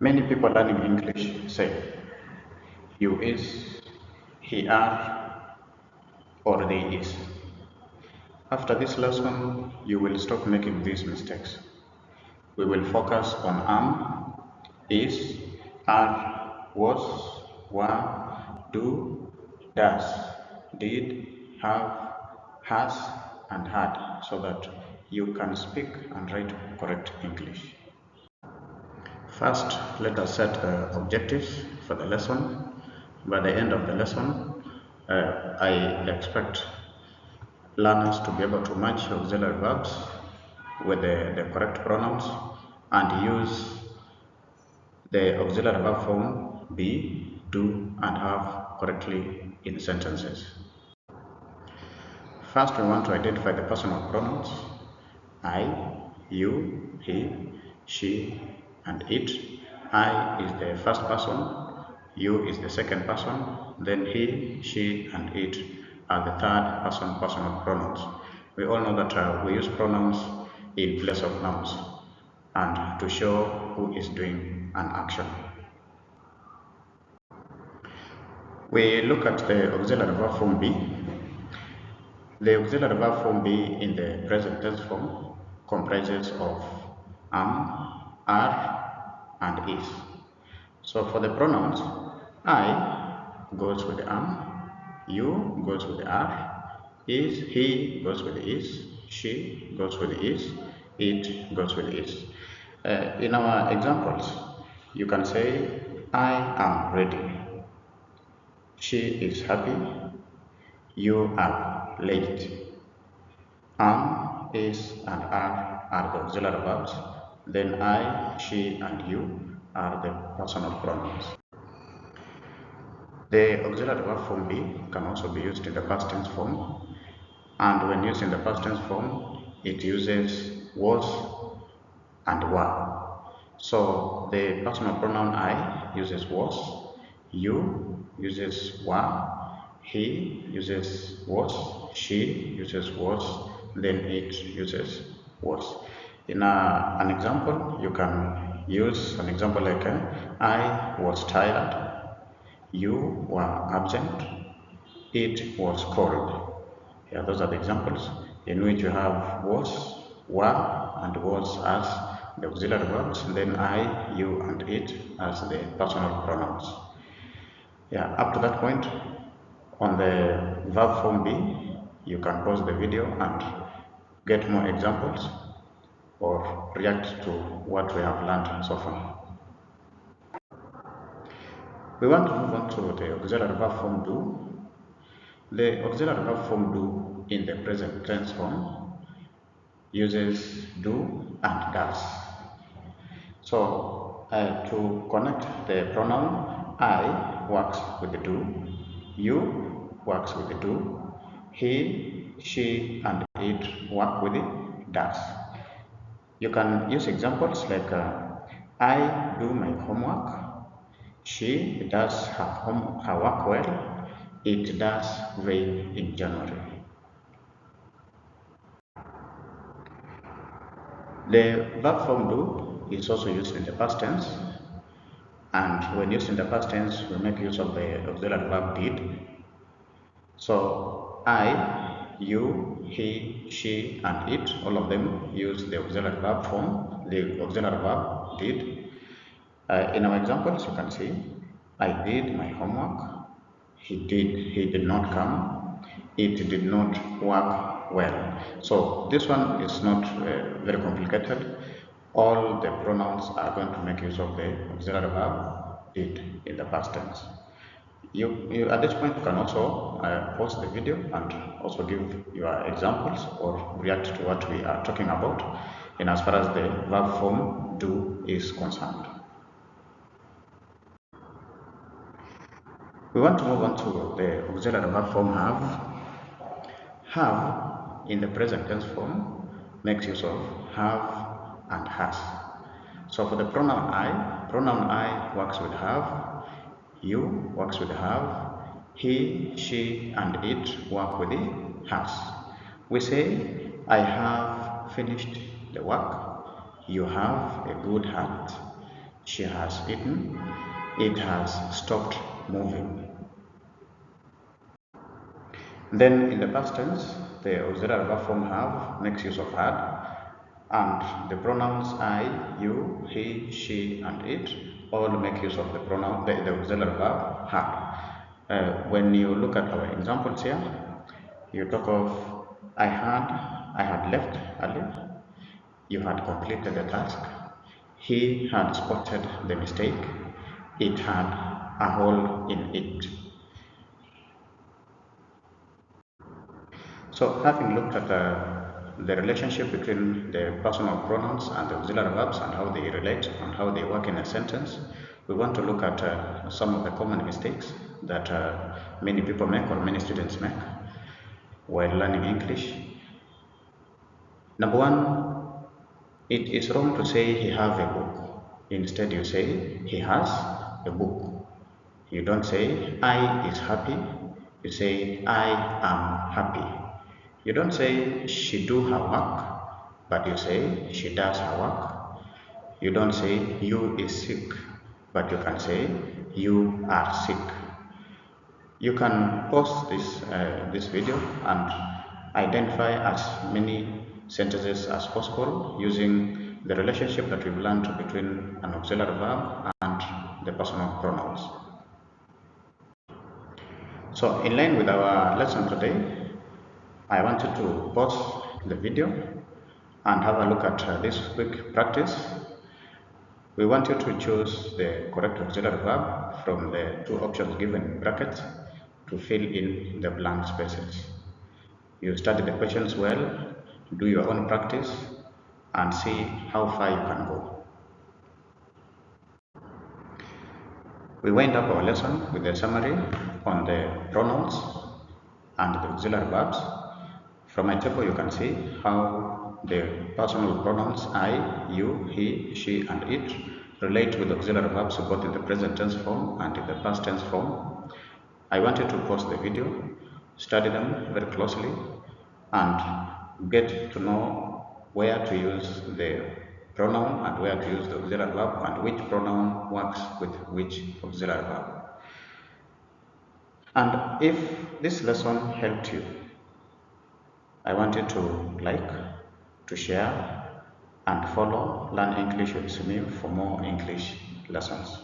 Many people learning English say you is, he are, or they is. After this lesson, you will stop making these mistakes. We will focus on am, is, are, was, were, do, does, did, have, has, and had, so that you can speak and write correct English. First, let us set objectives for the lesson. By the end of the lesson, I expect learners to be able to match auxiliary verbs with the correct pronouns and use the auxiliary verb form be, do, and have correctly in sentences. First, we want to identify the personal pronouns I, you, he, she, and it. I is the first person, you is the second person, then he, she, and it are the third person personal pronouns. We all know that we use pronouns in place of nouns and to show who is doing an action. We look at the auxiliary verb form be. The auxiliary verb form be in the present tense form comprises of am, are, and is. So for the pronouns, I goes with the am, you goes with the are, is, he goes with the is, she goes with the is, it goes with the is. In our examples, you can say, I am ready, she is happy, you are late. Am, is, and are the auxiliary verbs. Then I, she, and you are the personal pronouns. The auxiliary verb form be can also be used in the past tense form. And when used in the past tense form, it uses was and were. So the personal pronoun I uses was, you uses were, he uses was, she uses was, then it uses was. In an example, you can use an example like I was tired, you were absent, it was cold. Yeah, those are the examples in which you have was, were, and was as the auxiliary verbs, then I, you, and it as the personal pronouns. Yeah, up to that point, on the verb form be, you can pause the video and get more examples or react to what we have learned so far. We want to move on to the auxiliary verb form do. The auxiliary verb form do in the present tense form uses do and does. So to connect the pronoun I works with the do, you works with the do, he, she, and it work with the does. You can use examples like I do my homework, she does her work well, it does rain in January. The verb form do is also used in the past tense, and when used in the past tense, we make use of the auxiliary verb did. So I, you, he, she, and it, all of them use the auxiliary verb form, the auxiliary verb did. In our examples, you can see, I did my homework, he did not come, it did not work well. So this one is not very complicated. All the pronouns are going to make use of the auxiliary verb did in the past tense. You at this point you can also pause the video and also give your examples or react to what we are talking about in as far as the verb form do is concerned. We want to move on to the auxiliary verb form have. Have in the present tense form makes use of have and has. So for the pronoun I works with have, you works with have, he, she, and it work with the has. We say, I have finished the work, you have a good heart, She has eaten. It has stopped moving. Then in the past tense, the auxiliary verb form have makes use of had, and the pronouns I, you, he, she, and it all make use of the pronoun, the auxiliary verb had. When you look at our examples here, you talk of I had left earlier. You had completed the task. He had spotted the mistake. It had a hole in it. So, having looked at the relationship between the personal pronouns and the auxiliary verbs and how they relate and how they work in a sentence, we want to look at some of the common mistakes that many people make or many students make while learning English. Number one, it is wrong to say he have a book. Instead, you say he has a book. You don't say I is happy. You say I am happy. You don't say she do her work, but you say she does her work. You don't say you is sick, but you can say you are sick. You can pause this video and identify as many sentences as possible using the relationship that we've learned between an auxiliary verb and the personal pronouns. So in line with our lesson today, I want you to pause the video and have a look at this quick practice. We want you to choose the correct auxiliary verb from the two options given in brackets to fill in the blank spaces. You study the questions well, do your own practice, and see how far you can go. We wind up our lesson with a summary on the pronouns and the auxiliary verbs. From my table, you can see how the personal pronouns I, you, he, she, and it relate with auxiliary verbs both in the present tense form and in the past tense form. I want you to pause the video, study them very closely, and get to know where to use the pronoun and where to use the auxiliary verb and which pronoun works with which auxiliary verb. And if this lesson helped you, I want you to like, to share, and follow Learn English with Sumir for more English lessons.